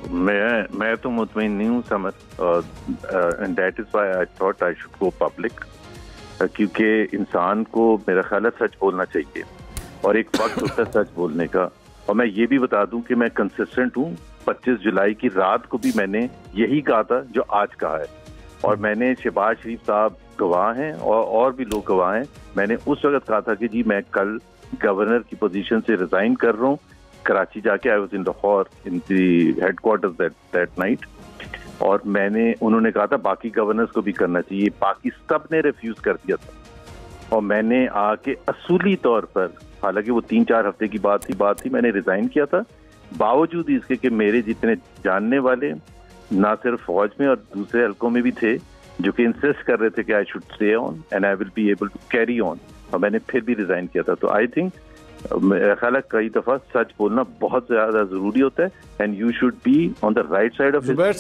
मैं तो मुतमईन नहीं हूँ summer, and that is why I thought I should go public, क्योंकि इंसान को मेरा ख्याल है सच बोलना चाहिए और एक वक्त होता है सच बोलने का। और मैं ये भी बता दूं कि मैं कंसिस्टेंट हूँ। 25 जुलाई की रात को भी मैंने यही कहा था जो आज कहा है, और मैंने शहबाज शरीफ साहब गवाह हैं और भी लोग गवाह हैं। मैंने उस वक्त कहा था कि जी मैं कल गवर्नर की पोजीशन से रिजाइन कर रहा हूँ। कराची जाके I was in Lahore in the headquarters that night, और उन्होंने कहा था बाकी गवर्नर्स को भी करना चाहिए, बाकी सब ने रिफ्यूज कर दिया था। और मैंने आके असूली तौर पर, हालांकि वो 3-4 हफ्ते की बात थी, मैंने रिजाइन किया था, बावजूद इसके कि मेरे जितने जानने वाले ना सिर्फ फौज में और दूसरे हल्कों में भी थे जो कि इंसिस्ट कर रहे थे कि I should stay on and I will be able to carry on, और मैंने फिर भी रिजाइन किया था। तो आई थिंक मेरा ख्याल है कई दफा सच बोलना बहुत ज्यादा जरूरी होता है, and you should be on the right side of. Zubair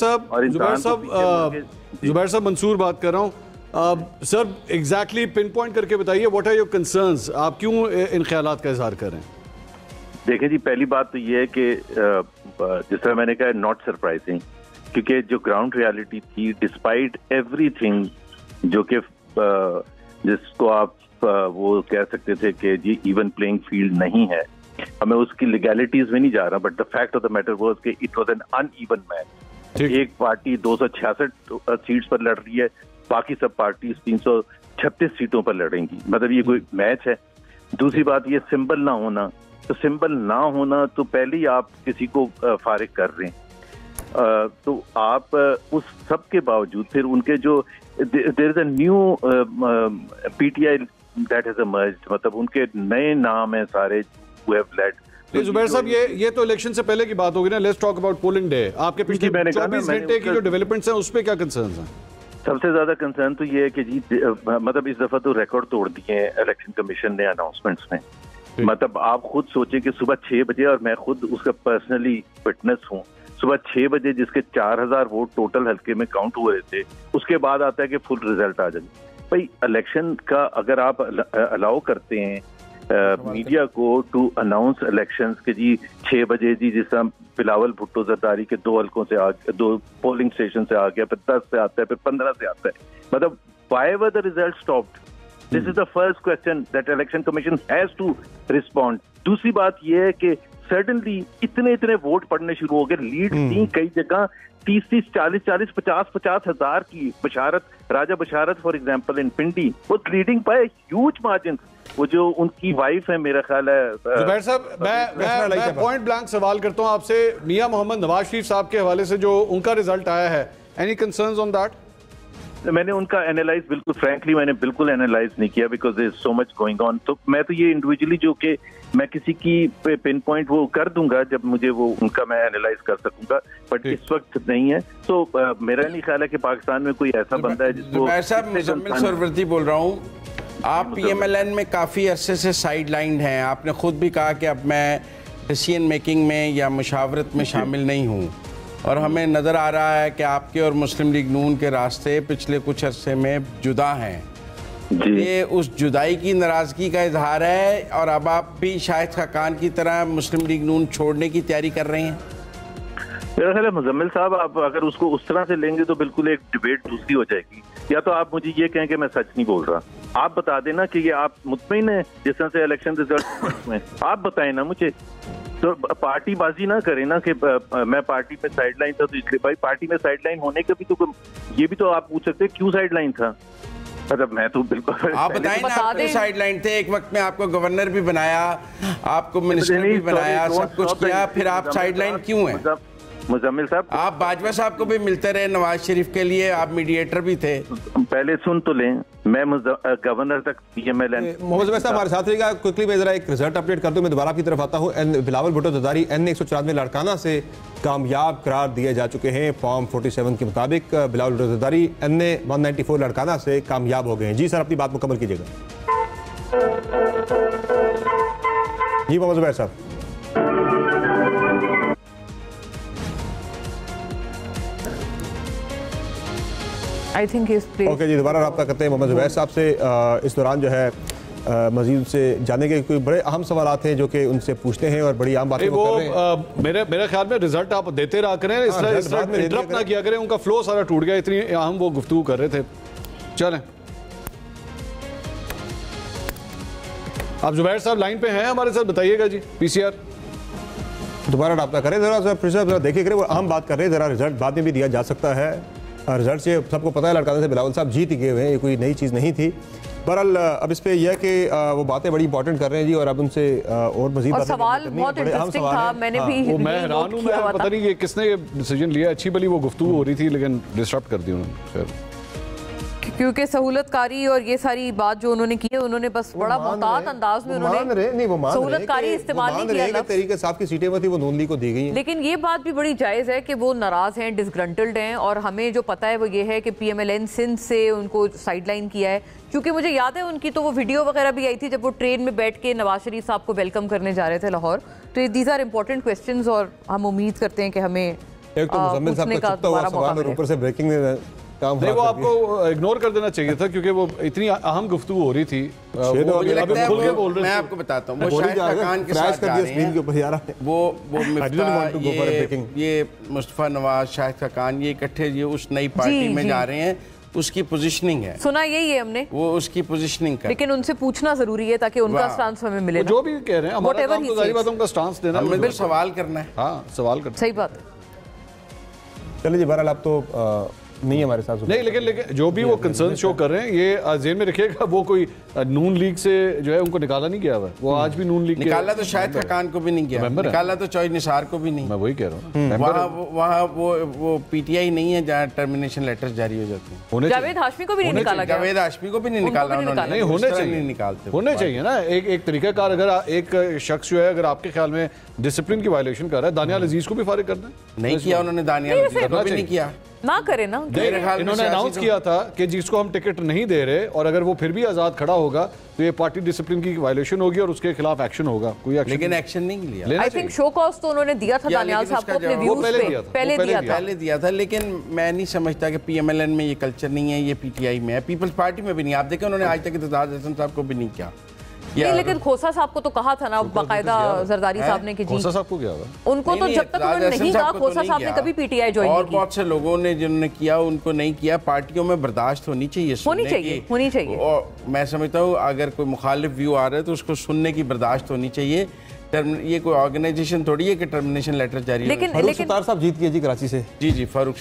साहब मंसूर बात कर रहा हूँ। सर एग्जैक्टली पिन पॉइंट करके बताइए, व्हाट आर योर कंसर्न्स, आप क्यों इन ख्यालात का इजहार कर रहे हैं? देखिए जी, पहली बात तो ये है कि जिस तरह मैंने कहा नॉट सरप्राइजिंग, क्योंकि जो ग्राउंड रियलिटी थी डिस्पाइट एवरीथिंग, जो कि जिसको आप वो कह सकते थे कि जी इवन प्लेइंग फील्ड नहीं है, मैं उसकी लीगैलिटीज में नहीं जा रहा, but the fact of the matter was कि it was an uneven match. एक पार्टी 266 सीट्स पर लड़ रही है, बाकी सब पार्टी 336 सीटों पर लड़ेंगी, मतलब ये कोई मैच है। दूसरी बात ये सिंबल ना होना, तो सिंबल ना होना तो पहले ही आप किसी को फारिग कर रहे हैं। तो आप उस सब के बावजूद फिर उनके जो there is a new PTI that has emerged, मतलब उनके नए नाम हैं सारे हु हैव लेड। जुबैर साहब ये तो इलेक्शन से पहले की बात होगी ना, let's talk about polling day. आपके पिछले 24 घंटे की जो डेवलपमेंट्स हैं उस पे क्या कंसर्न्स हैं? सबसे ज्यादा कंसर्न तो ये है कि जी मतलब इस दफा तो रिकॉर्ड तोड़ दिए हैं इलेक्शन कमीशन ने अनाउंसमेंट्स में। मतलब आप खुद सोचें कि सुबह 6 बजे, और मैं खुद उसका पर्सनली विटनेस हूँ, सुबह 6 बजे जिसके 4000 वोट टोटल हल्के में काउंट हुए थे, उसके बाद आता है कि फुल रिजल्ट आ जाए। भाई इलेक्शन का अगर आप अलाउ करते हैं मीडिया को टू अनाउंस इलेक्शंस के जी 6 बजे जी, जिस तरह बिलावल भुट्टो जरदारी के 2 हल्कों से आ, 2 पोलिंग स्टेशन से आ गया, फिर 10 से आता है, फिर 15 से आता है, मतलब why were the result stopped? This is the first question that election commission has to respond. दूसरी बात यह है कि सडनली इतने वोट पड़ने शुरू हो गए, लीड थी कई जगह 30, 40, 50 हजार की। बशारत, राजा बशारत फॉर एग्जांपल इन पिंडी वो लीडिंग बाय ह्यूज मार्जिन। वो जो उनकी वाइफ है, मेरा ख्याल है। जुबैर साहब मैं पॉइंट ब्लैंक सवाल करता हूं आपसे, मियां मोहम्मद नवाज शरीफ साहब के हवाले से जो उनका रिजल्ट आया है, एनी कंसर्न्स ऑन दैट? मैंने उनका एनालाइज बिल्कुल फ्रैंकली मैंने बिल्कुल एनालाइज नहीं किया, because there is so much going on. तो मैं तो ये इंडिविजुअली जो कि मैं किसी की पिन पॉइंट वो कर दूंगा जब मुझे वो उनका मैं एनालाइज कर सकूंगा, बट इस वक्त नहीं है। तो मेरा नहीं ख्याल है कि पाकिस्तान में कोई ऐसा बंदा है जिसको। मुजम्मिल सरवरती बोल रहा हूँ, आप PMLN में काफ़ी अरसे से साइड लाइन हैं। आपने खुद भी कहा कि अब मैं डिसीजन मेकिंग में या मुशावरत में शामिल नहीं हूँ, और हमें नज़र आ रहा है कि आपके और मुस्लिम लीग नून के रास्ते पिछले कुछ अरसे में जुदा हैं। ये उस जुदाई की नाराज़गी का इजहार है, और अब आप भी शाहिद खाकान की तरह मुस्लिम लीग नून छोड़ने की तैयारी कर रहे हैं? मेरा ख्याल है मुजम्मिल साहब, आप अगर उसको उस तरह से लेंगे तो बिल्कुल एक डिबेट दूसरी हो जाएगी। या तो आप मुझे ये कहें कि मैं सच नहीं बोल रहा, आप बता देना कि ये आप मुतमईन है जिस तरह से इलेक्शन रिजल्ट में, आप बताएं ना मुझे। तो पार्टी बाजी ना करे ना कि मैं पार्टी में साइडलाइन था तो इसलिए। भाई पार्टी में साइडलाइन होने का भी तो ये भी तो आप पूछ सकते हैं क्यों साइडलाइन था। मतलब मैं तो बिल्कुल, आप बताएं ना, आप साइडलाइन थे, एक वक्त में आपको गवर्नर भी बनाया, आपको मिनिस्टर भी बनाया, सब कुछ किया, फिर आप साइडलाइन क्यों हैं? मुजम्मिल साहब, आप बाजवा साहब को भी मिलते रहे नवाज शरीफ के लिए, आप मीडिएटर भी थे। पहले सुन तो लें, मैं गवर्नर तक PMLN। मोहम्मद जुबैर साहब हमारे साथ रहिएगा। क्विकली मैं जरा एक रिजल्ट अपडेट कर दूं, मैं दोबारा आपकी तरफ आता हूं। बिलावल भुट्टो जरदारी N 194 लाड़काना से कामयाब करार दिए जा चुके हैं। फॉर्म 47 के मुताबिक बिलावल भुट्टो जरदारी NA 194 लाड़काना से कामयाब हो गए हैं। जी सर, अपनी बात मुकम्मल कीजिएगा। जी मोहम्मद जुबैर साहब। आई थिंक ओके जी, दोबारा रब्ता करते हैं मोहम्मद जुबैर साहब से। इस दौरान जो है मजीद से जानने के कोई बड़े अहम सवाल हैं जो कि उनसे पूछते हैं और बड़ी आम बातें वो कर रहे हैं। मेरे ख्याल में रिजल्ट आप देते रहा करें, इंटरप्ट ना किया करें, उनका फ्लो सारा टूट गया, इतनी अहम वो गुफ्तगू कर रहे थे। चलें, आप जुबैर साहब लाइन पे हैं हमारे साथ, बताइएगा जी। पीसीआर दोबारा रब्ता करें जरा देखिए करें, वो अहम बात कर रहे हैं, जरा रिजल्ट बाद में भी दिया जा सकता है। रिजल्ट से सबको पता है लड़काने से बिलावल साहब जीत गए हुए हैं, ये कोई नई चीज़ नहीं थी। बहरहाल अब इस पे यह है कि वो बातें बड़ी इंपॉर्टेंट कर रहे हैं जी, और अब उनसे और मजीद और सवाल बहुत इंटरेस्टिंग था, मैंने भी मैं हैरान हूं, मैं पता नहीं ये किसने डिसीजन लिया। अच्छी भली वो गुफ्तगू हो रही थी लेकिन डिस्टर्ब कर दी उन्होंने, क्योंकि सहूलतकारी और ये सारी बात जो उन्होंने की है, उन्होंने बस बड़ा मोहतात अंदाज में उन्होंने सहूलतकारी इस्तेमाल नहीं किया। तरीके साहब की सीटें थी वो नून लीग को दी गई। लेकिन ये बात भी बड़ी जायज़ है कि वो नाराज हैं, डिसग्रंटल्ड हैं, और हमें जो पता है वो ये है कि PMLN सिंध से उनको साइडलाइन किया है। क्योंकि मुझे याद है उनकी तो वो वीडियो वगैरह भी आई थी जब वो ट्रेन में बैठ के नवाज शरीफ साहब को वेलकम करने जा रहे थे लाहौर। तो दीज आर इंपॉर्टेंट क्वेश्चंस और हम उम्मीद करते हैं कि हमें एक तो मुजम्मिल साहब का चुपता हुआ सवाल और ऊपर से ब्रेकिंग नहीं, वो आपको इग्नोर कर देना चाहिए था क्योंकि वो इतनी अहम गुफ्तगू हो रही थी। मैं आपको बताता हूँ, वो शाहिद खान के साथ जा रहे हैं, वो ये मुस्तफा नवाज, शाहिद खान, ये इकट्ठे ये उस नई पार्टी में जा रहे हैं, उसकी पोजीशनिंग है, सुना यही है हमने, वो उसकी पोजीशनिंग कर, लेकिन उनसे पूछना जरूरी है ताकि उनका स्टांस हमें मिले। जो भी कह रहे हैं हमारा काम तो जारी बात उनका स्टांस देना, हमें सवाल करना है। हाँ, सवाल करना, सही बात। चलिए जी, बहरहाल आप तो नहीं हमारे साथ नहीं, लेकिन जो भी वो कंसर्न शो कर रहे हैं ये जेन में रखिएगा, वो कोई नून लीग से जो है उनको निकाला नहीं गया हुआ, वो आज भी नून लीग निकाला तो शाहिद खान को भी नहीं किया, निकाला तो चौधरी निसार को भी नहीं। मैं वही कह रहा हूँ, वहाँ वो PTI नहीं है जहाँ टर्मिनेशन लेटर जारी हो जाते हैं। जावेद हाशमी को भी नहीं निकाला, जावेद हाशमी को भी नहीं निकाला उन्होंने। नहीं, होने चाहिए, निकालते होने चाहिए ना एक तरीकाकार। अगर एक शख्स जो है अगर आपके ख्याल में डिसिप्लिन की वायलेशन कर रहा है, दानियाल अजीज को भी फारिग करना है। नहीं किया उन्होंने, दानियाल अजीज को भी नहीं किया, ना करे ना। इन्होंने अनाउंस किया था कि जिसको हम टिकट नहीं दे रहे और अगर वो फिर भी आजाद खड़ा होगा तो ये पार्टी डिसिप्लिन की वायलेशन होगी और उसके खिलाफ एक्शन होगा। कोई एक्शन, लेकिन एक्शन नहीं लिया। आई थिंक शो कॉज तो उन्होंने दिया था दानियाल साहब को अपने व्यूज पे, पहले दिया था। लेकिन मैं नहीं समझता कि PMLN में ये कल्चर नहीं है, ये PTI में है, पीपल्स पार्टी में भी नहीं। आप देखें उन्होंने आज तक इत्तेजाज हसन साहब को भी नहीं किया। नहीं, लेकिन खोसा साहब को तो कहा था ना बाकायदा जरदारी साहब ने कि जी, खोसा साहब को क्या हुआ? उनको तो जब तक उन्होंने नहीं कहा, खोसा साहब ने कभी PTI ज्वाइन नहीं की। और बहुत से लोगों ने जिन्होंने किया उनको नहीं किया। पार्टियों में बर्दाश्त होनी चाहिए, होनी चाहिए। और मैं समझता हूँ अगर कोई मुखालिफ व्यू आ रहा है तो उसको सुनने की बर्दाश्त होनी चाहिए। ये कोई ऑर्गेनाइजेशन थोड़ी है कि टर्मिनेशन लेटर जारी। लेकिन साहब जीत गए जी कराची से। जी, फारूक